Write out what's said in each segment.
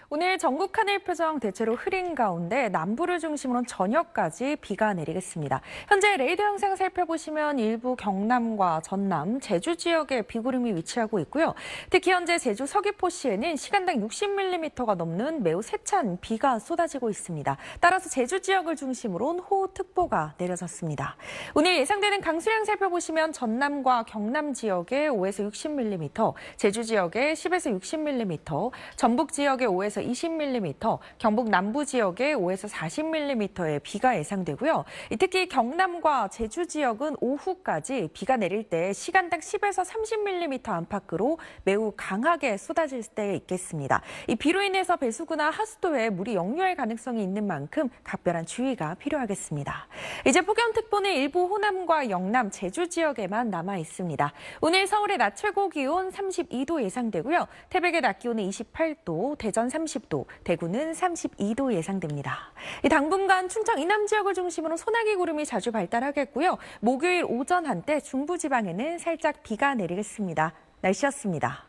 오늘 전국 하늘 표정 대체로 흐린 가운데 남부를 중심으로 저녁까지 비가 내리겠습니다. 현재 레이더 영상 살펴보시면 일부 경남과 전남, 제주 지역에 비구름이 위치하고 있고요. 특히 현재 제주 서귀포시에는 시간당 60mm가 넘는 매우 세찬 비가 쏟아지고 있습니다. 따라서 제주 지역을 중심으로 호우특보가 내려졌습니다. 오늘 예상되는 강수량 살펴보시면 전남과 경남 지역에 5에서 60mm, 제주 지역에 10에서 60mm, 전북 지역에 5에서 20mm, 경북 남부 지역에 5에서 40mm의 비가 예상되고요. 특히 경남과 제주 지역은 오후까지 비가 내릴 때 시간당 10에서 30mm 안팎으로 매우 강하게 쏟아질 때 있겠습니다. 이 비로 인해서 배수구나 하수도에 물이 역류할 가능성이 있는 만큼 각별한 주의가 필요하겠습니다. 이제 폭염특보는 일부 호남과 영남, 제주 지역에만 남아 있습니다. 오늘 서울의 낮 최고 기온 32도 예상되고요. 태백의 낮 기온은 28도, 대전 30도, 대구는 32도 예상됩니다. 당분간 충청 이남 지역을 중심으로 소나기 구름이 자주 발달하겠고요. 목요일 오전 한때 중부지방에는 살짝 비가 내리겠습니다. 날씨였습니다.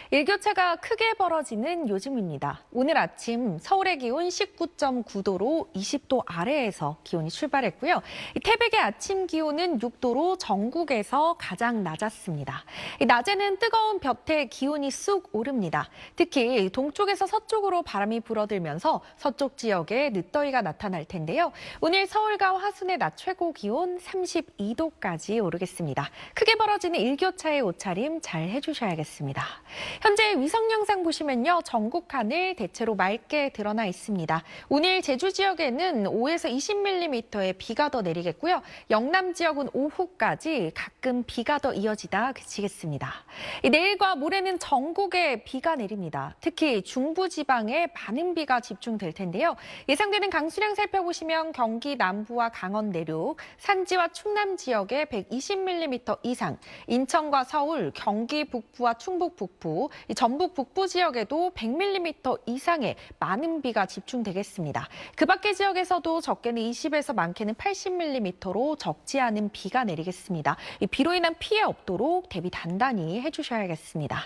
일교차가 크게 벌어지는 요즘입니다. 오늘 아침 서울의 기온 19.9도로 20도 아래에서 기온이 출발했고요. 태백의 아침 기온은 6도로 전국에서 가장 낮았습니다. 낮에는 뜨거운 볕에 기온이 쑥 오릅니다. 특히 동쪽에서 서쪽으로 바람이 불어들면서 서쪽 지역에 늦더위가 나타날 텐데요. 오늘 서울과 화순의 낮 최고 기온 32도까지 오르겠습니다. 크게 벌어지는 일교차의 옷차림 잘 해주셔야겠습니다. 현재 위성 영상 보시면요. 전국 하늘 대체로 맑게 드러나 있습니다. 오늘 제주 지역에는 5에서 20mm의 비가 더 내리겠고요. 영남 지역은 오후까지 가끔 비가 더 이어지다 그치겠습니다. 내일과 모레는 전국에 비가 내립니다. 특히 중부 지방에 많은 비가 집중될 텐데요. 예상되는 강수량 살펴보시면 경기 남부와 강원 내륙, 산지와 충남 지역에 120mm 이상, 인천과 서울, 경기 북부와 충북 북부, 전북 북부 지역에도 100mm 이상의 많은 비가 집중되겠습니다. 그 밖의 지역에서도 적게는 20에서 많게는 80mm로 적지 않은 비가 내리겠습니다. 이 비로 인한 피해 없도록 대비 단단히 해주셔야겠습니다.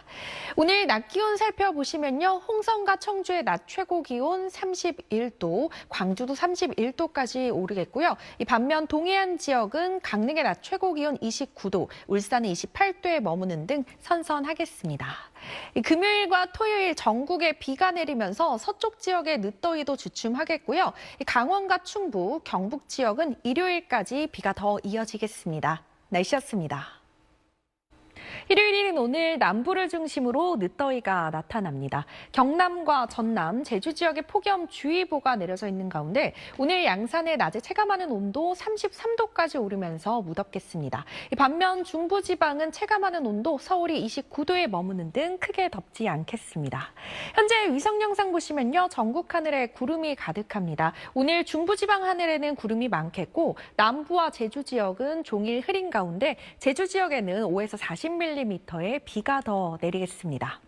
오늘 낮 기온 살펴보시면요. 홍성과 청주의 낮 최고 기온 31도, 광주도 31도까지 오르겠고요. 이 반면 동해안 지역은 강릉의 낮 최고 기온 29도, 울산은 28도에 머무는 등 선선하겠습니다. 금요일과 토요일 전국에 비가 내리면서 서쪽 지역의 늦더위도 주춤하겠고요. 강원과 충북, 경북 지역은 일요일까지 비가 더 이어지겠습니다. 날씨였습니다. 일요일인 오늘 남부를 중심으로 늦더위가 나타납니다. 경남과 전남, 제주 지역에 폭염주의보가 내려져 있는 가운데 오늘 양산의 낮에 체감하는 온도 33도까지 오르면서 무덥겠습니다. 반면 중부지방은 체감하는 온도 서울이 29도에 머무는 등 크게 덥지 않겠습니다. 현재 위성 영상 보시면요. 전국 하늘에 구름이 가득합니다. 오늘 중부지방 하늘에는 구름이 많겠고 남부와 제주 지역은 종일 흐린 가운데 제주 지역에는 5에서 40mm의 비가 더 내리겠습니다.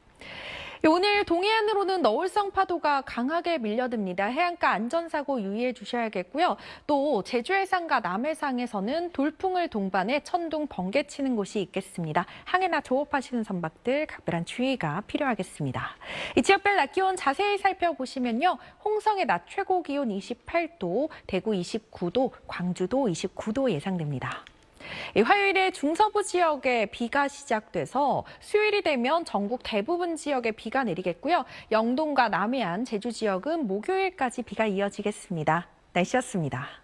오늘 동해안으로는 너울성 파도가 강하게 밀려듭니다. 해안가 안전사고 유의해 주셔야겠고요. 또 제주 해상과 남해상에서는 돌풍을 동반해 천둥, 번개 치는 곳이 있겠습니다. 항해나 조업하시는 선박들 각별한 주의가 필요하겠습니다. 이 지역별 낮 기온 자세히 살펴보시면요. 홍성의 낮 최고 기온 28도, 대구 29도, 광주도 29도 예상됩니다. 화요일에 중서부 지역에 비가 시작돼서 수요일이 되면 전국 대부분 지역에 비가 내리겠고요. 영동과 남해안, 제주 지역은 목요일까지 비가 이어지겠습니다. 날씨였습니다.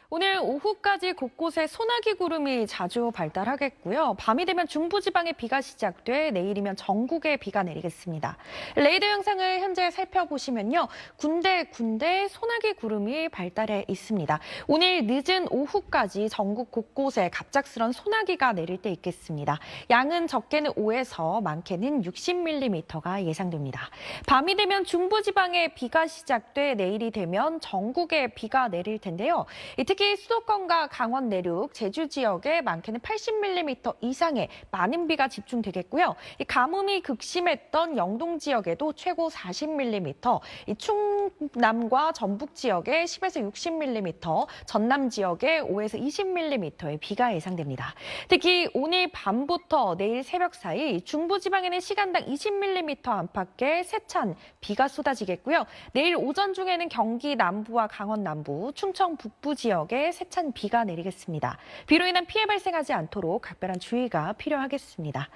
오늘 오후까지 곳곳에 소나기 구름이 자주 발달하겠고요. 밤이 되면 중부지방에 비가 시작돼 내일이면 전국에 비가 내리겠습니다. 레이더 영상을 현재 살펴보시면요. 군데군데 소나기 구름이 발달해 있습니다. 오늘 늦은 오후까지 전국 곳곳에 갑작스런 소나기가 내릴 때 있겠습니다. 양은 적게는 5에서 많게는 60mm가 예상됩니다. 밤이 되면 중부지방에 비가 시작돼 내일이 되면 전국에 비가 내릴 텐데요. 특히 특히 수도권과 강원 내륙, 제주 지역에 많게는 80mm 이상의 많은 비가 집중되겠고요. 이 가뭄이 극심했던 영동 지역에도 최고 40mm, 이 충남과 전북 지역에 10에서 60mm, 전남 지역에 5에서 20mm의 비가 예상됩니다. 특히 오늘 밤부터 내일 새벽 사이 중부지방에는 시간당 20mm 안팎의 세찬 비가 쏟아지겠고요. 내일 오전 중에는 경기 남부와 강원 남부, 충청 북부 지역에 세찬 비가 내리겠습니다. 비로 인한 피해 발생하지 않도록 각별한 주의가 필요하겠습니다.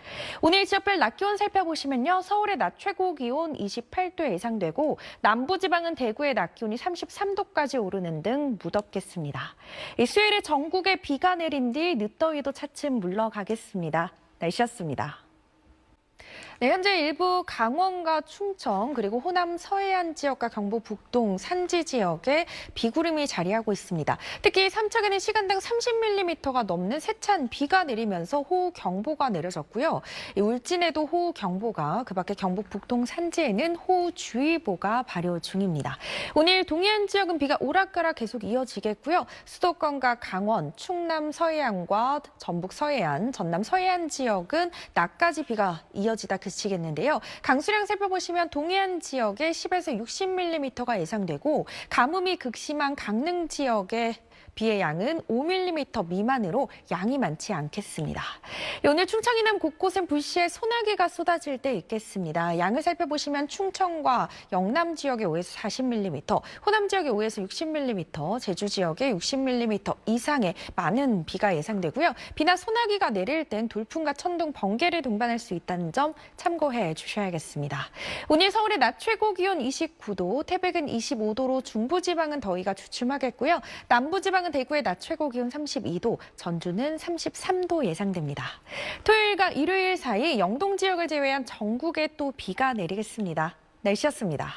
오늘 지역별 낮 기온 살펴보시면요. 서울의 낮 최고 기온 28도 예상되고 남부지방은 대구의 낮 기온이 33도까지 오르는 등 무덥겠습니다. 수요일에 전국에 비가 내린 뒤 늦더위도 차츰 물러가겠습니다. 날씨였습니다. 네, 현재 일부 강원과 충청 그리고 호남 서해안 지역과 경북 북동 산지 지역에 비구름이 자리하고 있습니다. 특히 삼척에는 시간당 30mm가 넘는 세찬 비가 내리면서 호우경보가 내려졌고요. 울진에도 호우경보가, 그밖에 경북 북동 산지에는 호우주의보가 발효 중입니다. 오늘 동해안 지역은 비가 오락가락 계속 이어지겠고요. 수도권과 강원, 충남 서해안과 전북 서해안, 전남 서해안 지역은 낮까지 비가 이어지다 그치겠는데요. 강수량 살펴보시면 동해안 지역에 10에서 60mm가 예상되고 가뭄이 극심한 강릉 지역에 비의 양은 5mm 미만으로 양이 많지 않겠습니다. 오늘 충청 이남 곳곳은 불시에 소나기가 쏟아질 때 있겠습니다. 양을 살펴보시면 충청과 영남 지역에 5에서 40mm, 호남 지역에 5에서 60mm, 제주 지역에 60mm 이상의 많은 비가 예상되고요. 비나 소나기가 내릴 땐 돌풍과 천둥, 번개를 동반할 수 있다는 점 참고해 주셔야겠습니다. 오늘 서울의 낮 최고 기온 29도, 태백은 25도로 중부지방은 더위가 주춤하겠고요. 남부지방은 대구의 낮 최고 기온 32도, 전주는 33도 예상됩니다. 토요일과 일요일 사이 영동 지역을 제외한 전국에 또 비가 내리겠습니다. 날씨였습니다.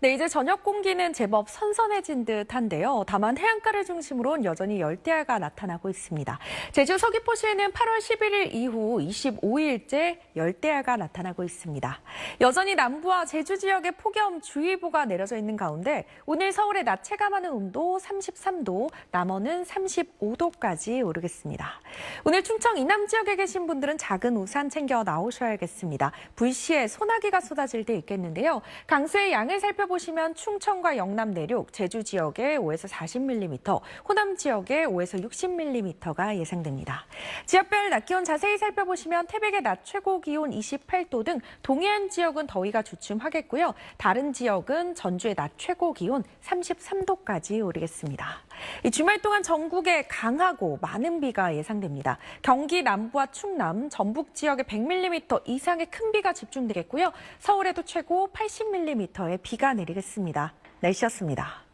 네, 이제 저녁 공기는 제법 선선해진 듯한데요. 다만 해안가를 중심으로 여전히 열대야가 나타나고 있습니다. 제주 서귀포시에는 8월 11일 이후 25일째 열대야가 나타나고 있습니다. 여전히 남부와 제주 지역에 폭염주의보가 내려져 있는 가운데 오늘 서울의 낮 체감하는 온도 33도, 남원은 35도까지 오르겠습니다. 오늘 충청 이남 지역에 계신 분들은 작은 우산 챙겨 나오셔야겠습니다. 불시에 소나기가 쏟아질 때 있겠는데요. 강수의 양을 살펴보시면 충청과 영남 내륙, 제주 지역에 5에서 40mm, 호남 지역에 5에서 60mm가 예상됩니다. 지역별 낮 기온 자세히 살펴보시면 태백의 낮 최고 기온 28도 등 동해안 지역은 더위가 주춤하겠고요. 다른 지역은 전주의 낮 최고 기온 33도까지 오르겠습니다. 이 주말 동안 전국에 강하고 많은 비가 예상됩니다. 경기 남부와 충남, 전북 지역에 100mm 이상의 큰 비가 집중되겠고요. 서울에도 최고 80mm의 비가 내리겠습니다. 날씨였습니다.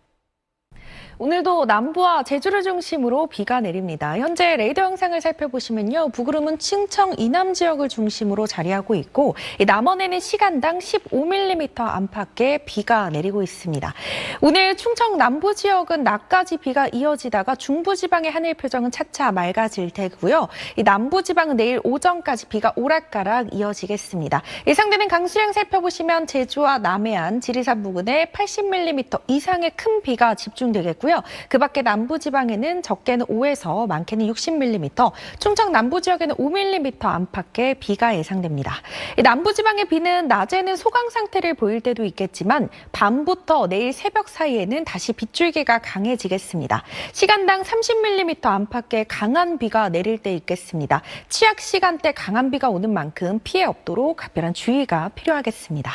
오늘도 남부와 제주를 중심으로 비가 내립니다. 현재 레이더 영상을 살펴보시면요. 북구름은 충청 이남 지역을 중심으로 자리하고 있고 남원에는 시간당 15mm 안팎의 비가 내리고 있습니다. 오늘 충청 남부 지역은 낮까지 비가 이어지다가 중부지방의 하늘 표정은 차차 맑아질 테고요. 남부지방은 내일 오전까지 비가 오락가락 이어지겠습니다. 예상되는 강수량 살펴보시면 제주와 남해안, 지리산 부근에 80mm 이상의 큰 비가 집중되겠고요. 그 밖에 남부지방에는 적게는 5에서 많게는 60mm, 충청 남부 지역에는 5mm 안팎의 비가 예상됩니다. 남부지방의 비는 낮에는 소강 상태를 보일 때도 있겠지만 밤부터 내일 새벽 사이에는 다시 빗줄기가 강해지겠습니다. 시간당 30mm 안팎의 강한 비가 내릴 때 있겠습니다. 취약 시간대 강한 비가 오는 만큼 피해 없도록 각별한 주의가 필요하겠습니다.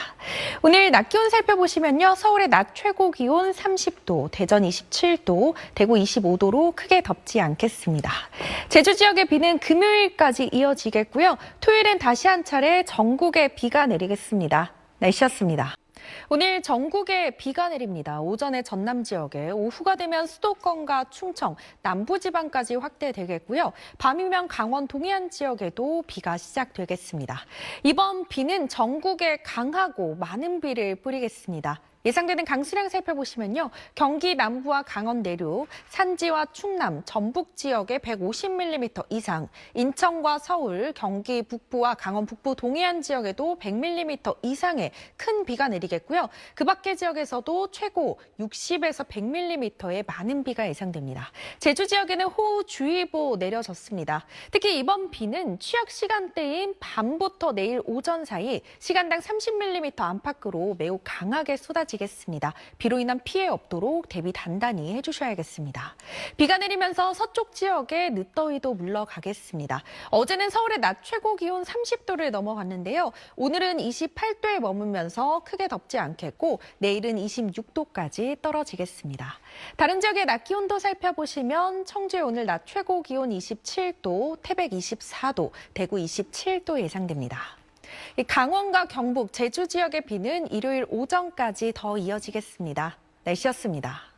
오늘 낮 기온 살펴보시면요. 서울의 낮 최고 기온 30도, 대전 27도, 대구 25도로 크게 덥지 않겠습니다. 제주 지역의 비는 금요일까지 이어지겠고요. 토요일엔 다시 한 차례 전국에 비가 내리겠습니다. 날씨였습니다. 오늘 전국에 비가 내립니다. 오전에 전남 지역에, 오후가 되면 수도권과 충청, 남부지방까지 확대되겠고요. 밤이면 강원 동해안 지역에도 비가 시작되겠습니다. 이번 비는 전국에 강하고 많은 비를 뿌리겠습니다. 예상되는 강수량 살펴보시면요. 경기 남부와 강원 내륙, 산지와 충남, 전북 지역에 150mm 이상, 인천과 서울, 경기 북부와 강원 북부 동해안 지역에도 100mm 이상의 큰 비가 내리겠고요. 그 밖의 지역에서도 최고 60에서 100mm의 많은 비가 예상됩니다. 제주 지역에는 호우주의보 내려졌습니다. 특히 이번 비는 취약 시간대인 밤부터 내일 오전 사이 시간당 30mm 안팎으로 매우 강하게 쏟아지겠습니다. 비로 인한 피해 없도록 대비 단단히 해주셔야겠습니다. 비가 내리면서 서쪽 지역에 늦더위도 물러가겠습니다. 어제는 서울의 낮 최고 기온 30도를 넘어갔는데요. 오늘은 28도에 머물면서 크게 덥지 않겠고 내일은 26도까지 떨어지겠습니다. 다른 지역의 낮 기온도 살펴보시면 청주의 오늘 낮 최고 기온 27도, 태백 24도, 대구 27도 예상됩니다. 강원과 경북, 제주 지역의 비는 일요일 오전까지 더 이어지겠습니다. 날씨였습니다.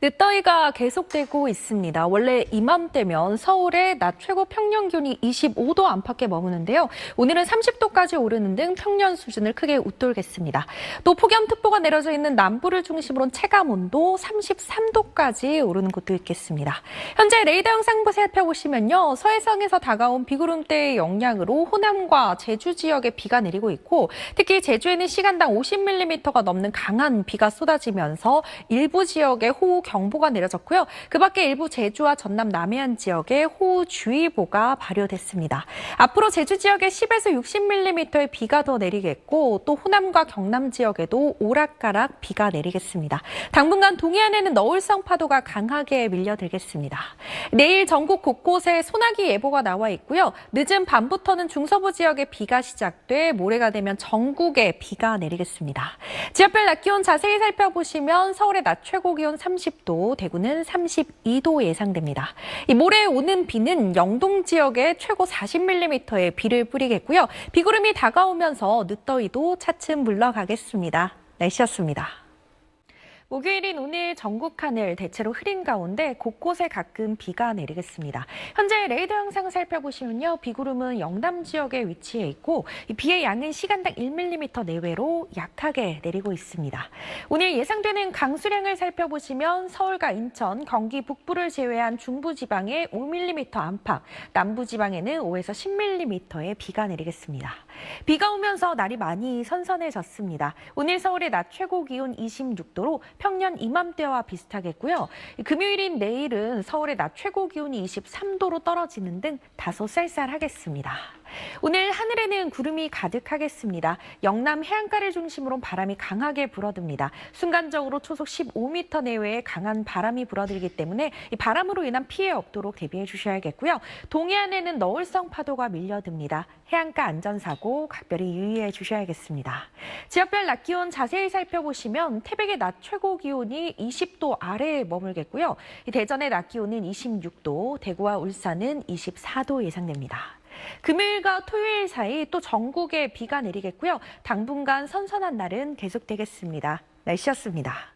늦더위가 계속되고 있습니다. 원래 이맘때면 서울의 낮 최고 평년 기온이 25도 안팎에 머무는데요. 오늘은 30도까지 오르는 등 평년 수준을 크게 웃돌겠습니다. 또 폭염특보가 내려져 있는 남부를 중심으로 체감온도 33도까지 오르는 곳도 있겠습니다. 현재 레이더 영상 살펴보시면요. 서해상에서 다가온 비구름대의 영향으로 호남과 제주 지역에 비가 내리고 있고 특히 제주에는 시간당 50mm가 넘는 강한 비가 쏟아지면서 일부 지역에 호우 경보가 내려졌고요. 그 밖에 일부 제주와 전남 남해안 지역에 호우주의보가 발효됐습니다. 앞으로 제주 지역에 10에서 60mm의 비가 더 내리겠고 또 호남과 경남 지역에도 오락가락 비가 내리겠습니다. 당분간 동해안에는 너울성 파도가 강하게 밀려들겠습니다. 내일 전국 곳곳에 소나기 예보가 나와 있고요. 늦은 밤부터는 중서부 지역에 비가 시작돼 모레가 되면 전국에 비가 내리겠습니다. 지역별 낮 기온 자세히 살펴보시면 서울의 낮 최고 기온 30도, 대구는 32도 예상됩니다. 모레 오는 비는 영동 지역에 최고 40mm의 비를 뿌리겠고요. 비구름이 다가오면서 늦더위도 차츰 물러가겠습니다. 날씨였습니다. 목요일인 오늘 전국 하늘 대체로 흐린 가운데 곳곳에 가끔 비가 내리겠습니다. 현재 레이더 영상 살펴보시면요. 비구름은 영남 지역에 위치해 있고 비의 양은 시간당 1mm 내외로 약하게 내리고 있습니다. 오늘 예상되는 강수량을 살펴보시면 서울과 인천, 경기 북부를 제외한 중부지방에 5mm 안팎, 남부지방에는 5에서 10mm의 비가 내리겠습니다. 비가 오면서 날이 많이 선선해졌습니다. 오늘 서울의 낮 최고 기온 26도로 평년 이맘때와 비슷하겠고요. 금요일인 내일은 서울의 낮 최고 기온이 23도로 떨어지는 등 다소 쌀쌀하겠습니다. 오늘 하늘에는 구름이 가득하겠습니다. 영남 해안가를 중심으로 바람이 강하게 불어듭니다. 순간적으로 초속 15m 내외의 강한 바람이 불어들기 때문에 이 바람으로 인한 피해 없도록 대비해 주셔야겠고요. 동해안에는 너울성 파도가 밀려듭니다. 해안가 안전사고 각별히 유의해 주셔야겠습니다. 지역별 낮 기온 자세히 살펴보시면 태백의 낮 최고 기온이 20도 아래에 머물겠고요. 대전의 낮 기온은 26도, 대구와 울산은 24도 예상됩니다. 금요일과 토요일 사이 또 전국에 비가 내리겠고요. 당분간 선선한 날은 계속되겠습니다. 날씨였습니다.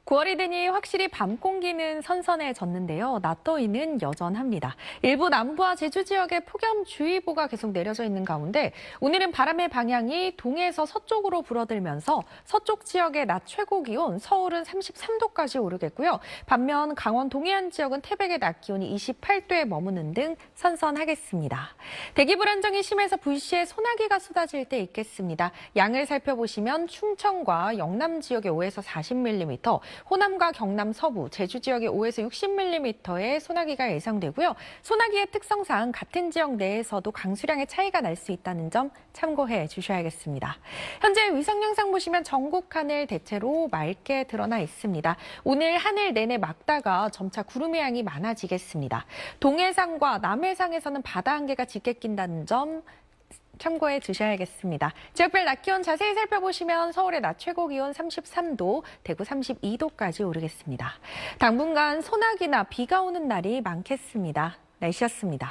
9월이 되니 확실히 밤 공기는 선선해졌는데요. 낮더위는 여전합니다. 일부 남부와 제주 지역에 폭염주의보가 계속 내려져 있는 가운데 오늘은 바람의 방향이 동해에서 서쪽으로 불어들면서 서쪽 지역의 낮 최고 기온 서울은 33도까지 오르겠고요. 반면 강원 동해안 지역은 태백의 낮 기온이 28도에 머무는 등 선선하겠습니다. 대기 불안정이 심해서 불시에 소나기가 쏟아질 때 있겠습니다. 양을 살펴보시면 충청과 영남 지역에 5에서 40mm, 호남과 경남 서부, 제주 지역에 5에서 60mm의 소나기가 예상되고요. 소나기의 특성상 같은 지역 내에서도 강수량의 차이가 날 수 있다는 점 참고해 주셔야겠습니다. 현재 위성 영상 보시면 전국 하늘 대체로 맑게 드러나 있습니다. 오늘 하늘 내내 맑다가 점차 구름의 양이 많아지겠습니다. 동해상과 남해상에서는 바다 안개가 짙게 낀다는 점 참고해 주셔야겠습니다. 지역별 낮 기온 자세히 살펴보시면 서울의 낮 최고 기온 33도, 대구 32도까지 오르겠습니다. 당분간 소나기나 비가 오는 날이 많겠습니다. 날씨였습니다.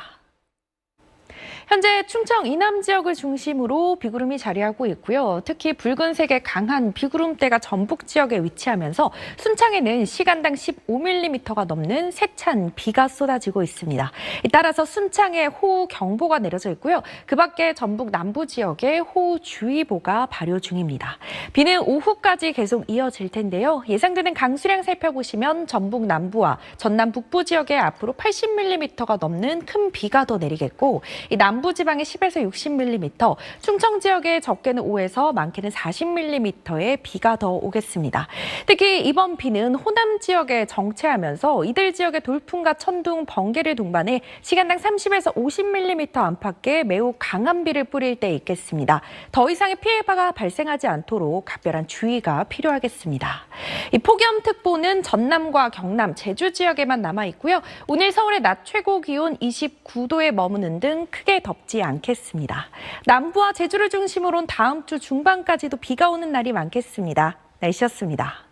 현재 충청 이남 지역을 중심으로 비구름이 자리하고 있고요. 특히 붉은색의 강한 비구름대가 전북 지역에 위치하면서 순창에는 시간당 15mm가 넘는 세찬 비가 쏟아지고 있습니다. 따라서 순창에 호우경보가 내려져 있고요. 그 밖에 전북 남부 지역에 호우주의보가 발효 중입니다. 비는 오후까지 계속 이어질 텐데요. 예상되는 강수량 살펴보시면 전북 남부와 전남 북부 지역에 앞으로 80mm가 넘는 큰 비가 더 내리겠고 이 남부지방에 10에서 60mm, 충청 지역에 적게는 5에서 많게는 40mm의 비가 더 오겠습니다. 특히 이번 비는 호남 지역에 정체하면서 이들 지역의 돌풍과 천둥, 번개를 동반해 시간당 30에서 50mm 안팎의 매우 강한 비를 뿌릴 때 있겠습니다. 더 이상의 피해가 발생하지 않도록 각별한 주의가 필요하겠습니다. 이 폭염특보는 전남과 경남, 제주 지역에만 남아 있고요. 오늘 서울의 낮 최고 기온 29도에 머무는 등 크게 덥지 않겠습니다. 남부와 제주를 중심으로 다음 주 중반까지도 비가 오는 날이 많겠습니다. 날씨였습니다.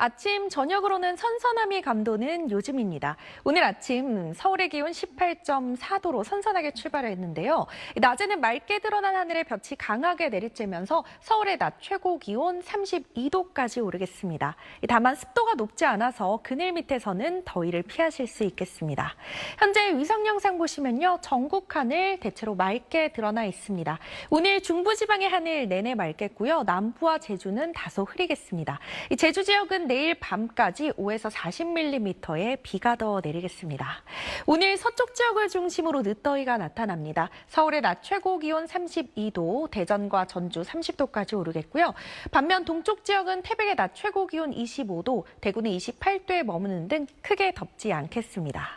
아침, 저녁으로는 선선함이 감도는 요즘입니다. 오늘 아침 서울의 기온 18.4도로 선선하게 출발했는데요. 낮에는 맑게 드러난 하늘에 볕이 강하게 내리쬐면서 서울의 낮 최고 기온 32도까지 오르겠습니다. 다만 습도가 높지 않아서 그늘 밑에서는 더위를 피하실 수 있겠습니다. 현재 위성 영상 보시면요. 전국 하늘 대체로 맑게 드러나 있습니다. 오늘 중부지방의 하늘 내내 맑겠고요. 남부와 제주는 다소 흐리겠습니다. 제주 지역은 내일 밤까지 5에서 40mm의 비가 더 내리겠습니다. 오늘 서쪽 지역을 중심으로 늦더위가 나타납니다. 서울의 낮 최고 기온 32도, 대전과 전주 30도까지 오르겠고요. 반면 동쪽 지역은 태백의 낮 최고 기온 25도, 대구는 28도에 머무는 등 크게 덥지 않겠습니다.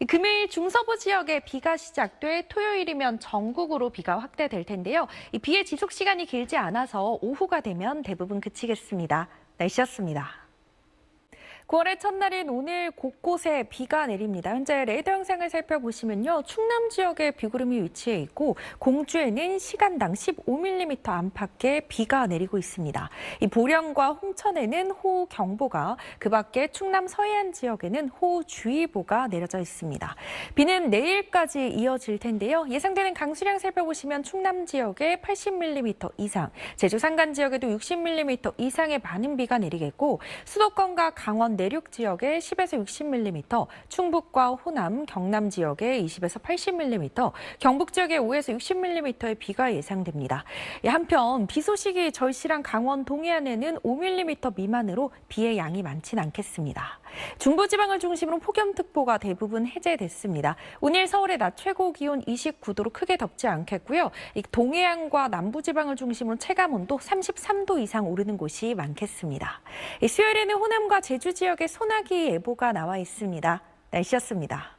금요일 중서부 지역에 비가 시작돼 토요일이면 전국으로 비가 확대될 텐데요. 이 비의 지속 시간이 길지 않아서 오후가 되면 대부분 그치겠습니다. 날씨였습니다. 9월의 첫날인 오늘 곳곳에 비가 내립니다. 현재 레이더 영상을 살펴보시면요. 충남 지역에 비구름이 위치해 있고 공주에는 시간당 15mm 안팎의 비가 내리고 있습니다. 이 보령과 홍천에는 호우경보가, 그 밖에 충남 서해안 지역에는 호우주의보가 내려져 있습니다. 비는 내일까지 이어질 텐데요. 예상되는 강수량 살펴보시면 충남 지역에 80mm 이상, 제주 산간 지역에도 60mm 이상의 많은 비가 내리겠고 수도권과 강원 내륙 지역에 10에서 60mm, 충북과 호남, 경남 지역에 20에서 80mm, 경북 지역에 5에서 60mm의 비가 예상됩니다. 한편 비 소식이 절실한 강원 동해안에는 5mm 미만으로 비의 양이 많진 않겠습니다. 중부지방을 중심으로 폭염특보가 대부분 해제됐습니다. 오늘 서울의 낮 최고 기온 29도로 크게 덥지 않겠고요. 동해안과 남부지방을 중심으로 체감온도 33도 이상 오르는 곳이 많겠습니다. 수요일에는 호남과 제주 지역에 소나기 예보가 나와 있습니다. 날씨였습니다.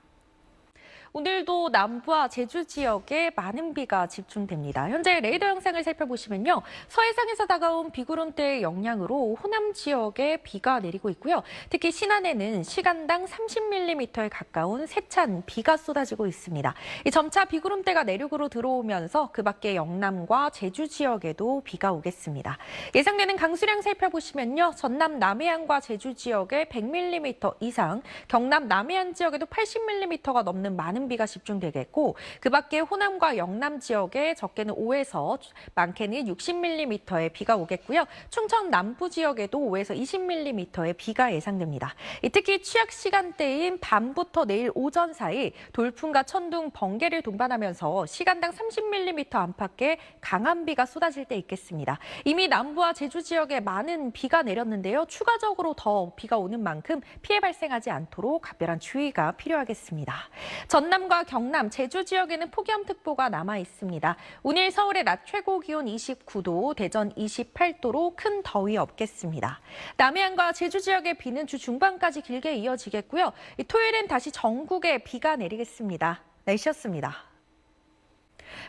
오늘도 남부와 제주 지역에 많은 비가 집중됩니다. 현재 레이더 영상을 살펴보시면요. 서해상에서 다가온 비구름대의 영향으로 호남 지역에 비가 내리고 있고요. 특히 신안에는 시간당 30mm에 가까운 세찬 비가 쏟아지고 있습니다. 이 점차 비구름대가 내륙으로 들어오면서 그 밖에 영남과 제주 지역에도 비가 오겠습니다. 예상되는 강수량 살펴보시면요. 전남 남해안과 제주 지역에 100mm 이상, 경남 남해안 지역에도 80mm가 넘는 많은 비가 집중되겠고 그 밖에 호남과 영남 지역에 적게는 5에서 많게는 60mm의 비가 오겠고요. 충청 남부 지역에도 5에서 20mm의 비가 예상됩니다. 특히 취약 시간대인 밤부터 내일 오전 사이 돌풍과 천둥, 번개를 동반하면서 시간당 30mm 안팎의 강한 비가 쏟아질 때 있겠습니다. 이미 남부와 제주 지역에 많은 비가 내렸는데요. 추가적으로 더 비가 오는 만큼 피해 발생하지 않도록 각별한 주의가 필요하겠습니다. 전남과 경남, 제주 지역에는 폭염특보가 남아 있습니다. 오늘 서울의 낮 최고 기온 29도, 대전 28도로 큰 더위 없겠습니다. 남해안과 제주 지역의 비는 주 중반까지 길게 이어지겠고요. 토요일엔 다시 전국에 비가 내리겠습니다. 날씨였습니다.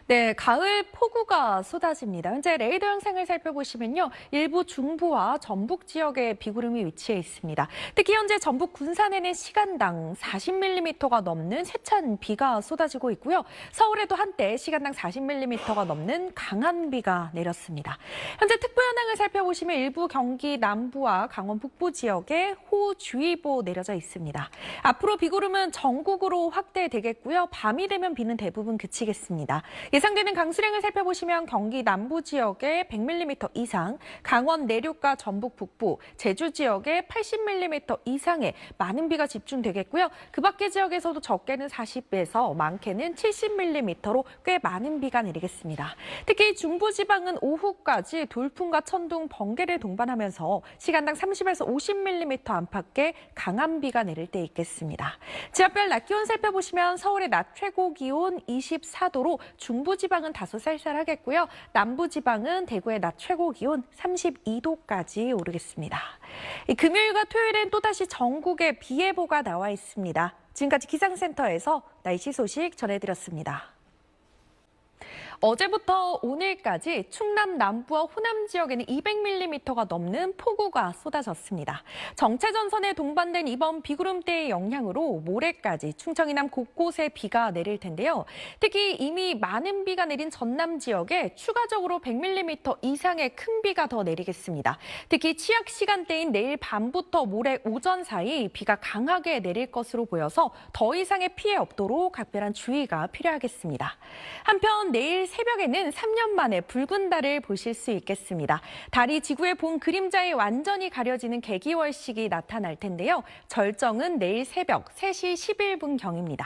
네, 가을 폭우가 쏟아집니다. 현재 레이더 영상을 살펴보시면요. 일부 중부와 전북 지역에 비구름이 위치해 있습니다. 특히 현재 전북 군산에는 시간당 40mm가 넘는 세찬 비가 쏟아지고 있고요. 서울에도 한때 시간당 40mm가 넘는 강한 비가 내렸습니다. 현재 특보 현황을 상황을 살펴보시면 일부 경기 남부와 강원 북부 지역에 호우주의보 내려져 있습니다. 앞으로 비구름은 전국으로 확대되겠고요. 밤이 되면 비는 대부분 그치겠습니다. 예상되는 강수량을 살펴보시면 경기 남부 지역에 100mm 이상, 강원 내륙과 전북 북부, 제주 지역에 80mm 이상의 많은 비가 집중되겠고요. 그 밖의 지역에서도 적게는 40에서 많게는 70mm로 꽤 많은 비가 내리겠습니다. 특히 중부지방은 오후까지 돌풍과 천둥, 번개를 동반하면서 시간당 30에서 50mm 안팎의 강한 비가 내릴 때 있겠습니다. 지역별 낮 기온 살펴보시면 서울의 낮 최고 기온 24도로 중부지방은 다소 쌀쌀하겠고요. 남부지방은 대구의 낮 최고 기온 32도까지 오르겠습니다. 금요일과 토요일엔 또다시 전국에 비 예보가 나와 있습니다. 지금까지 기상센터에서 날씨 소식 전해드렸습니다. 어제부터 오늘까지 충남 남부와 호남 지역에는 200mm가 넘는 폭우가 쏟아졌습니다. 정체전선에 동반된 이번 비구름대의 영향으로 모레까지 충청 이남 곳곳에 비가 내릴 텐데요. 특히 이미 많은 비가 내린 전남 지역에 추가적으로 100mm 이상의 큰 비가 더 내리겠습니다. 특히 취약 시간대인 내일 밤부터 모레 오전 사이 비가 강하게 내릴 것으로 보여서 더 이상의 피해 없도록 각별한 주의가 필요하겠습니다. 한편 내일 새벽에는 3년 만에 붉은 달을 보실 수 있겠습니다. 달이 지구의 본 그림자에 완전히 가려지는 개기월식이 나타날 텐데요. 절정은 내일 새벽 3시 11분경입니다.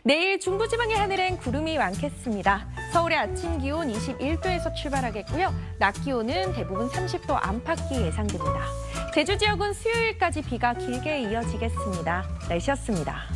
내일 중부지방의 하늘엔 구름이 많겠습니다. 서울의 아침 기온 21도에서 출발하겠고요. 낮 기온은 대부분 30도 안팎이 예상됩니다. 제주 지역은 수요일까지 비가 길게 이어지겠습니다. 날씨였습니다.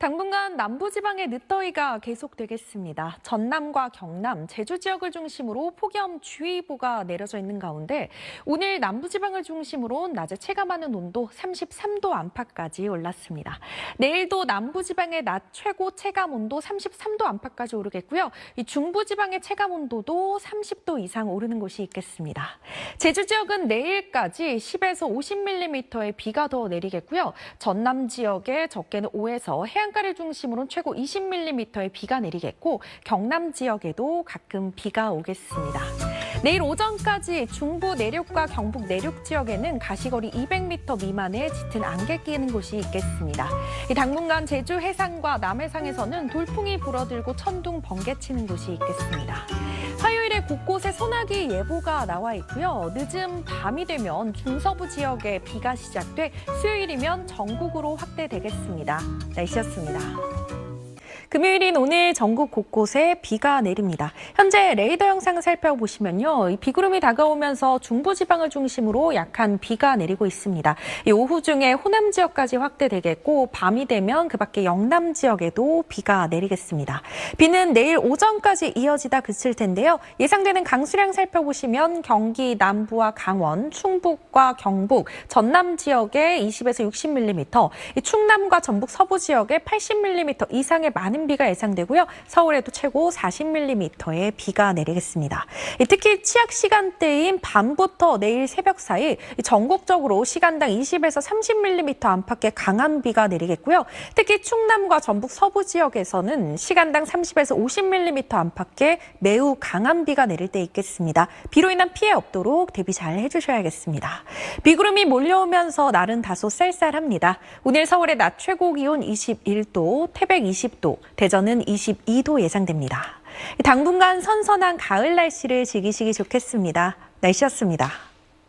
당분간 남부지방의 늦더위가 계속되겠습니다. 전남과 경남, 제주 지역을 중심으로 폭염주의보가 내려져 있는 가운데 오늘 남부지방을 중심으로 낮에 체감하는 온도 33도 안팎까지 올랐습니다. 내일도 남부지방의 낮 최고 체감 온도 33도 안팎까지 오르겠고요. 이 중부지방의 체감 온도도 30도 이상 오르는 곳이 있겠습니다. 제주 지역은 내일까지 10에서 50mm의 비가 더 내리겠고요. 전남 지역에 적게는 5에서 해안가를 중심으로 최고 20mm의 비가 내리겠고 경남 지역에도 가끔 비가 오겠습니다. 내일 오전까지 중부 내륙과 경북 내륙 지역에는 가시거리 200m 미만의 짙은 안개 끼는 곳이 있겠습니다. 당분간 제주 해상과 남해상에서는 돌풍이 불어들고 천둥, 번개 치는 곳이 있겠습니다. 화요일에 곳곳에 소나기 예보가 나와 있고요. 늦은 밤이 되면 중서부 지역에 비가 시작돼 수요일이면 전국으로 확대되겠습니다. 날씨였습니다. 금요일인 오늘 전국 곳곳에 비가 내립니다. 현재 레이더 영상을 살펴보시면요. 이 비구름이 다가오면서 중부지방을 중심으로 약한 비가 내리고 있습니다. 이 오후 중에 호남 지역까지 확대되겠고 밤이 되면 그 밖에 영남 지역에도 비가 내리겠습니다. 비는 내일 오전까지 이어지다 그칠 텐데요. 예상되는 강수량 살펴보시면 경기 남부와 강원, 충북과 경북, 전남 지역에 20에서 60mm, 충남과 전북 서부 지역에 80mm 이상의 많은 비가 예상되고요. 서울에도 최고 40mm의 비가 내리겠습니다. 특히 취약 시간대인 밤부터 내일 새벽 사이 전국적으로 시간당 20에서 30mm 안팎의 강한 비가 내리겠고요. 특히 충남과 전북 서부 지역에서는 시간당 30에서 50mm 안팎의 매우 강한 비가 내릴 때 있겠습니다. 비로 인한 피해 없도록 대비 잘 해주셔야겠습니다. 비구름이 몰려오면서 날은 다소 쌀쌀합니다. 오늘 서울의 낮 최고 기온 21도, 태백 20도, 대전은 22도 예상됩니다. 당분간 선선한 가을 날씨를 즐기시기 좋겠습니다. 날씨였습니다.